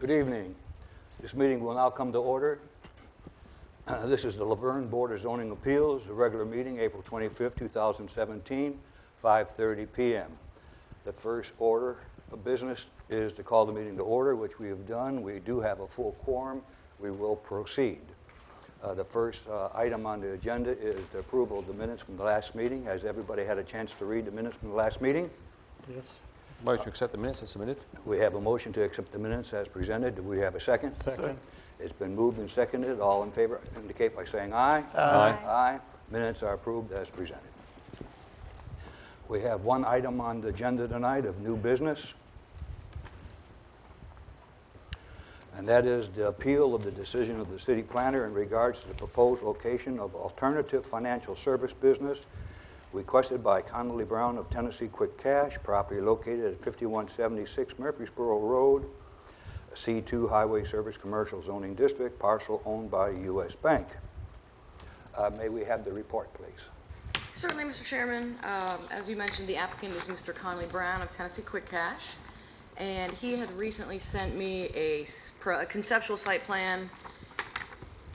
Good evening. This meeting will now come to order. This is the Laverne Board of Zoning Appeals, a regular meeting, April 25th, 2017, 5:30 p.m. The first order of business is to call the meeting to order, which we have done. We do have a full quorum. We will proceed. The first item on the agenda is the approval of the minutes from the last meeting. Has everybody had a chance to read the minutes from the last meeting? Yes. Motion to accept the minutes as submitted. We have a motion to accept the minutes as presented. Do we have a second? Second. It's been moved and seconded. All in favor indicate by saying aye. Aye. Aye. Minutes are approved as presented. We have one item on the agenda tonight of new business, and that is the appeal of the decision of the city planner in regards to the proposed location of alternative financial service business requested by Connolly Brown of Tennessee Quick Cash, property located at 5176 Murfreesboro Road, C2 Highway Service Commercial Zoning District, parcel owned by U.S. Bank. May we have the report, please? Certainly, Mr. Chairman. As you mentioned, the applicant is Mr. Connolly Brown of Tennessee Quick Cash, and he had recently sent me a conceptual site plan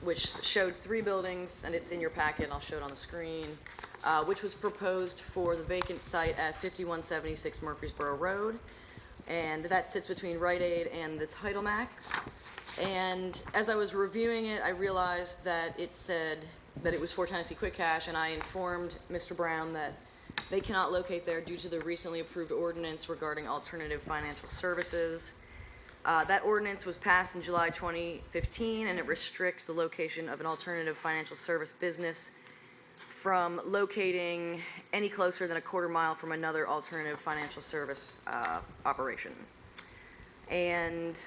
which showed 3 buildings, and it's in your packet. I'll show it on the screen, which was proposed for the vacant site at 5176 Murfreesboro Road, and that sits between Rite Aid and the Title Max. And as I was reviewing it, I realized that it said that it was for Tennessee Quick Cash, and I informed Mr. Brown that they cannot locate there due to the recently approved ordinance regarding alternative financial services. That ordinance was passed in July 2015, and it restricts the location of an alternative financial service business from locating any closer than a quarter mile from another alternative financial service operation. And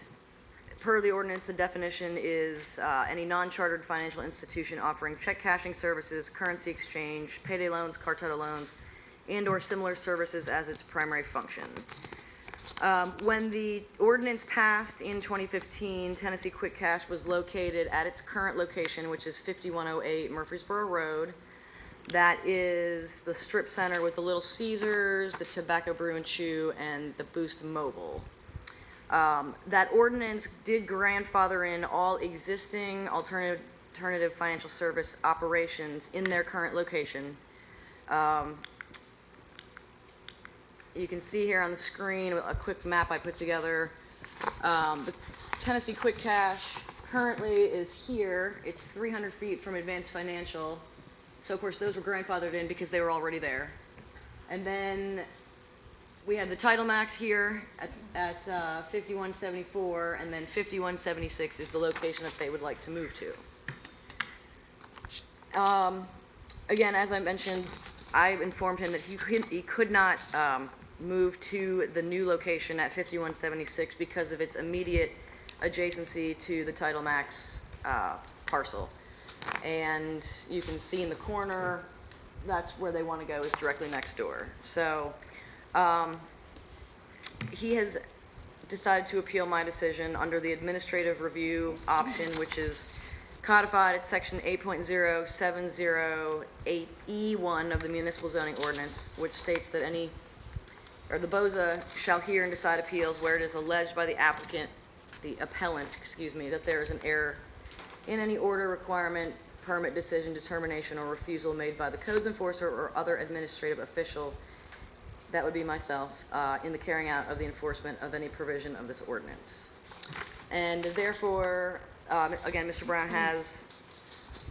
per the ordinance, the definition is any non-chartered financial institution offering check cashing services, currency exchange, payday loans, car title loans, and/or similar services as its primary function. When the ordinance passed in 2015, Tennessee Quick Cash was located at its current location, which is 5108 Murfreesboro Road. That is the strip center with the Little Caesars, the Tobacco Brew and Chew, and the Boost Mobile. That ordinance did grandfather in all existing alternative financial service operations in their current location. You can see here on the screen a quick map I put together. The Tennessee Quick Cash currently is here. It's 300 feet from Advanced Financial. So, of course, those were grandfathered in because they were already there. And then we have the Title Max here at 5174, and then 5176 is the location that they would like to move to. Again, as I mentioned, I informed him that he could not move to the new location at 5176 because of its immediate adjacency to the Title Max parcel. And you can see in the corner, that's where they want to go, is directly next door. So he has decided to appeal my decision under the administrative review option, which is codified at section 8.0708E1 of the municipal zoning ordinance, which states that the BOZA shall hear and decide appeals where it is alleged by the appellant, that there is an error in any order, requirement, permit, decision, determination, or refusal made by the codes enforcer or other administrative official, that would be myself, in the carrying out of the enforcement of any provision of this ordinance. And therefore, again, Mr. Brown has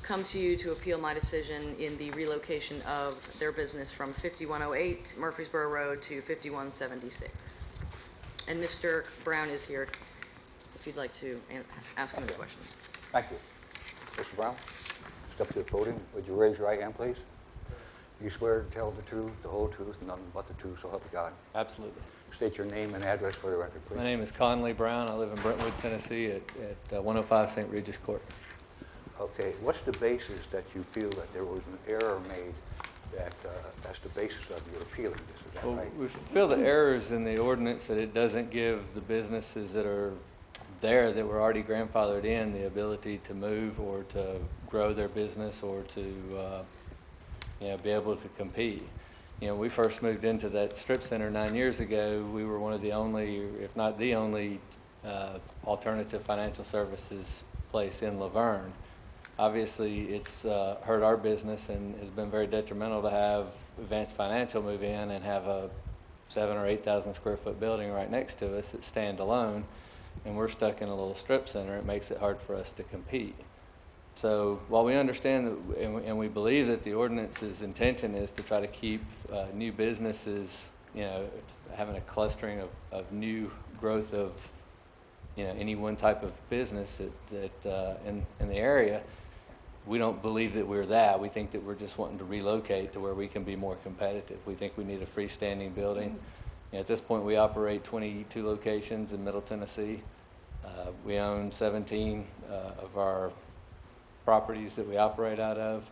come to you to appeal my decision in the relocation of their business from 5108 Murfreesboro Road to 5176. And Mr. Brown is here if you'd like to ask him any questions. Thank you. Mr. Brown, step to the podium. Would you raise your right hand, please? You swear to tell the truth, the whole truth, and nothing but the truth, so help you God. Absolutely. State your name and address for the record, please. My name is Connolly Brown. I live in Brentwood, Tennessee at 105 St. Regis Court. Okay, what's the basis that you feel that there was an error made that's the basis of your appealing this? Is that right? We feel the errors in the ordinance that it doesn't give the businesses that are there that were already grandfathered in the ability to move or to grow their business or to be able to compete. We first moved into that strip center 9 years ago. We were one of the only, if not the only, alternative financial services place in Laverne. Obviously, it's hurt our business and has been very detrimental to have Advanced Financial move in and have a 7,000 or 8,000 square foot building right next to us that's standalone, and we're stuck in a little strip center. It makes it hard for us to compete. So while we understand that, and we believe that the ordinance's intention is to try to keep new businesses, you know, having a clustering of new growth of, you know, any one type of business that in the area, we don't believe that we're that. We think that we're just wanting to relocate to where we can be more competitive. We think we need a freestanding building. You know, at this point, we operate 22 locations in Middle Tennessee. We own 17 of our properties that we operate out of.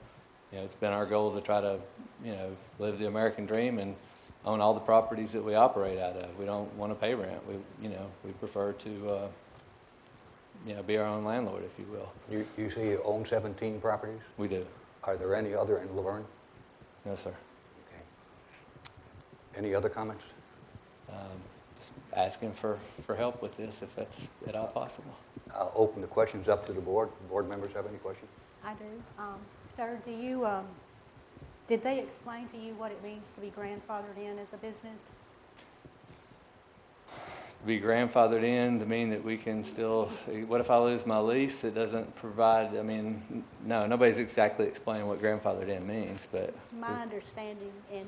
You know, it's been our goal to try to, you know, live the American dream and own all the properties that we operate out of. We don't want to pay rent. We prefer to, you know, be our own landlord, if you will. You say you own 17 properties? We do. Are there any other in Laverne? No, sir. Okay. Any other comments? Just asking for help with this, if that's at all possible. I'll open the questions up to the board. Board members have any questions? I do. Sir, do you, did they explain to you what it means to be grandfathered in as a business? Be grandfathered in to mean that we can still, what if I lose my lease? It doesn't provide, I mean, no, nobody's exactly explaining what grandfathered in means, but. My understanding, and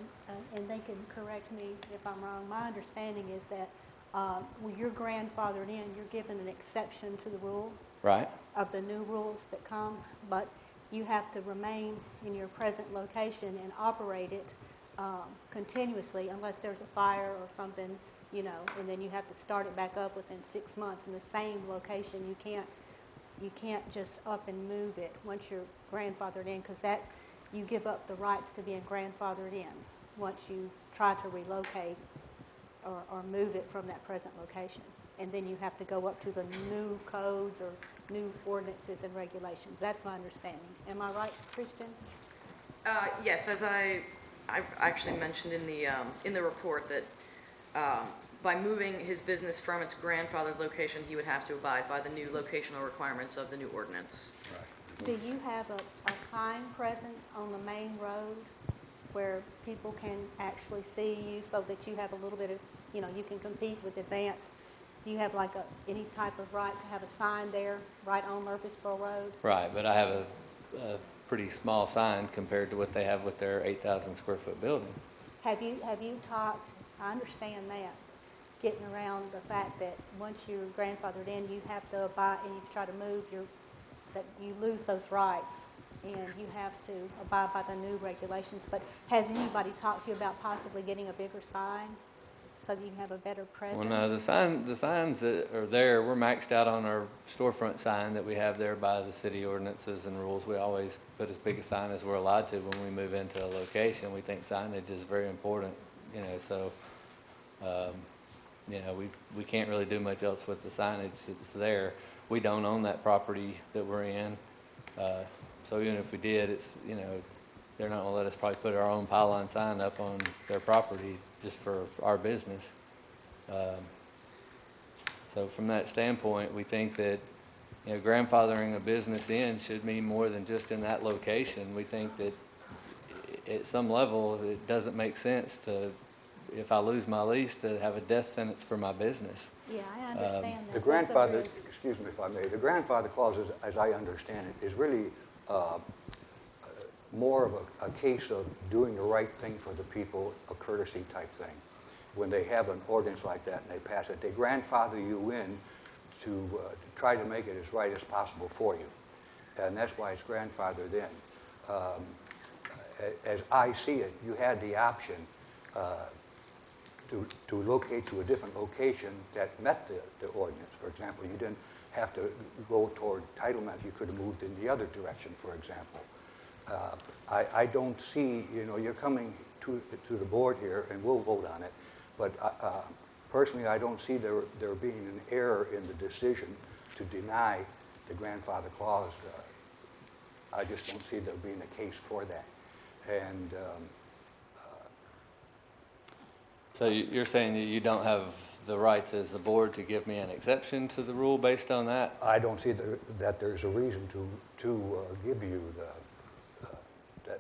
they can correct me if I'm wrong, my understanding is that when you're grandfathered in, you're given an exception to the rule. Right. Of the new rules that come, but you have to remain in your present location and operate it continuously unless there's a fire or something, you know, and then you have to start it back up within 6 months in the same location. You can't just up and move it once you're grandfathered in, because that's, you give up the rights to being grandfathered in once you try to relocate or move it from that present location. And then you have to go up to the new codes or new ordinances and regulations. That's my understanding. Am I right, Christian? Yes, as I actually mentioned in the report that by moving his business from its grandfathered location, he would have to abide by the new locational requirements of the new ordinance. Right. Do you have a sign presence on the main road where people can actually see you so that you have a little bit of, you know, you can compete with Advance? Do you have like any type of right to have a sign there right on Murfreesboro Road? Right, but I have a pretty small sign compared to what they have with their 8,000 square foot building. Have you talked, I understand that, getting around the fact that once you're grandfathered in, you have to abide, and you try to move that you lose those rights, and you have to abide by the new regulations. But has anybody talked to you about possibly getting a bigger sign so that you can have a better presence? Well, no, the signs that are there, we're maxed out on our storefront sign that we have there by the city ordinances and rules. We always put as big a sign as we're allowed to when we move into a location. We think signage is very important, you know, so, you know, we can't really do much else with the signage that's there. We don't own that property that we're in, so even if we did, it's, you know, they're not gonna let us probably put our own pylon sign up on their property just for our business. So from that standpoint, we think that, you know, grandfathering a business in should mean more than just in that location. We think that at some level, it doesn't make sense to, if I lose my lease, to have a death sentence for my business. Yeah, I understand that. The grandfather, excuse me if I may, the grandfather clause, as I understand it, is really more of a case of doing the right thing for the people, a courtesy type thing. When they have an ordinance like that and they pass it, they grandfather you in to try to make it as right as possible for you. And that's why it's grandfathered in. As I see it, you had the option to locate to a different location that met the ordinance. For example, you didn't have to go toward entitlement. You could have moved in the other direction, for example. I don't see, you know, you're coming to the board here, and we'll vote on it, but personally, I don't see there being an error in the decision to deny the grandfather clause. I just don't see there being a case for that. And So you're saying that you don't have the rights as the board to give me an exception to the rule based on that. I don't see that there's a reason to give you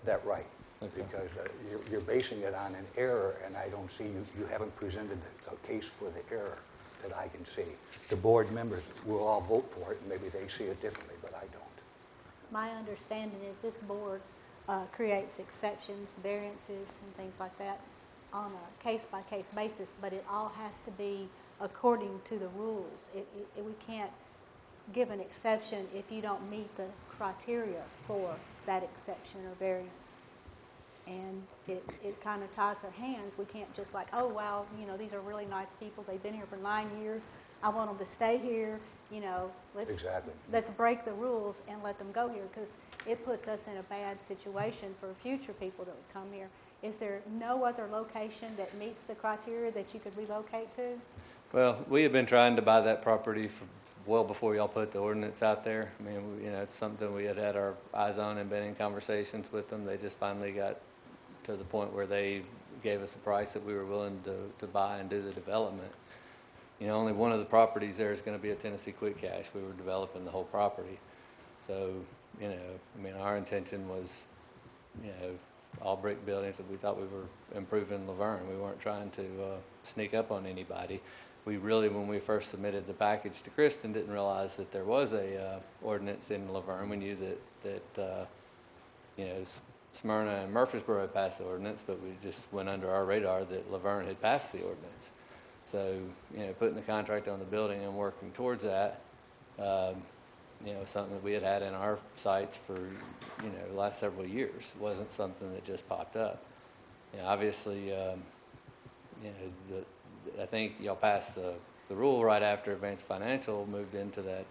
that right. Okay. Because you're basing it on an error, and I don't see, you haven't presented a case for the error that I can see. The board members will all vote for it, and maybe they see it differently, but I don't. My understanding is this board creates exceptions, variances, and things like that on a case-by-case basis, but it all has to be according to the rules. We can't give an exception if you don't meet the criteria for that exception or variance. And it kind of ties our hands. We can't just like, oh, wow, you know, these are really nice people. They've been here for 9 years. I want them to stay here. You know, Exactly. let's break the rules and let them go here, because it puts us in a bad situation for future people that would come here. Is there no other location that meets the criteria that you could relocate to? Well, we have been trying to buy that property for well before y'all put the ordinance out there. I mean, you know, it's something we had our eyes on and been in conversations with them. They just finally got to the point where they gave us a price that we were willing to buy and do the development. You know, only one of the properties there is going to be a Tennessee Quick Cash. We were developing the whole property. So, you know, I mean, our intention was, you know, all brick buildings that we thought we were improving Laverne. We weren't trying to sneak up on anybody. We really, when we first submitted the package to Kristen, didn't realize that there was a ordinance in Laverne. We knew that you know, Smyrna and Murfreesboro had passed the ordinance, but we just went under our radar that Laverne had passed the ordinance. So, you know, putting the contract on the building and working towards that, you know, something that we had had in our sights for, you know, the last several years. It wasn't something that just popped up. You know, obviously, you know, I think y'all passed the rule right after Advanced Financial moved into that.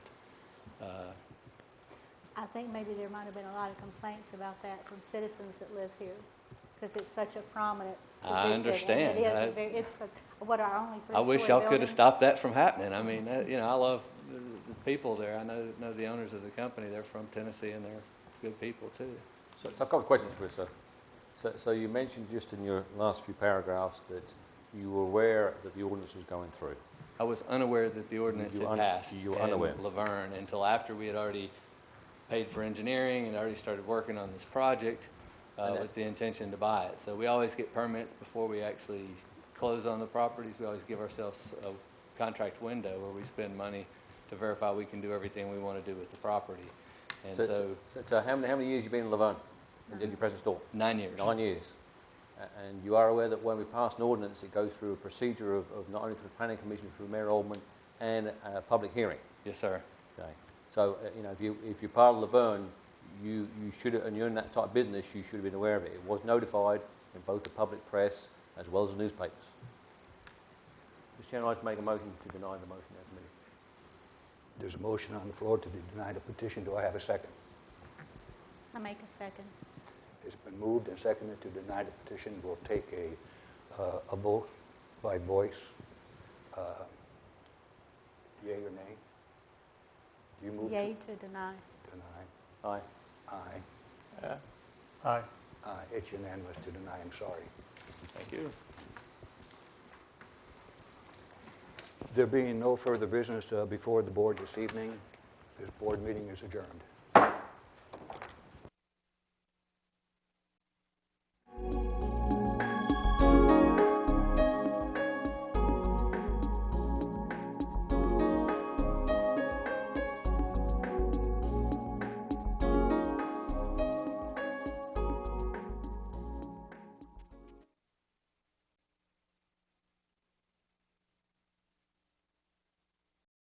I think maybe there might have been a lot of complaints about that from citizens that live here, because it's such a prominent position. I understand. And it's what our only three-story I wish y'all could building. have stopped that from happening. I mean, you know, I love the people there. I know the owners of the company. They're from Tennessee, and they're good people too. So I've got a question for you, sir. So you mentioned just in your last few paragraphs that you were aware that the ordinance was going through. I was unaware that the ordinance You were had passed you were in unaware. Laverne until after we had already paid for engineering and already started working on this project with the intention to buy it. So we always get permits before we actually close on the properties. We always give ourselves a contract window where we spend money to verify we can do everything we want to do with the property. And So how many years you been in Laverne, in your present store? 9 years. 9 years. And you are aware that when we pass an ordinance, it goes through a procedure of not only through the Planning Commission, through Mayor Alderman, and a public hearing. Yes, sir. Okay. So, you know, if you're part of Laverne, you should, and you're in that type of business, you should have been aware of it. It was notified in both the public press as well as the newspapers. Mr. Chairman, I'd like to make a motion to deny the motion as submitted. There's a motion on the floor to deny the petition. Do I have a second? I make a second. It's been moved and seconded to deny the petition. We'll take a vote by voice. Yea or nay? Do you move Yea to deny. Deny. Aye. Aye. Aye. Aye. It's unanimous to deny. I'm sorry. Thank you. There being no further business before the board this evening, this board meeting is adjourned.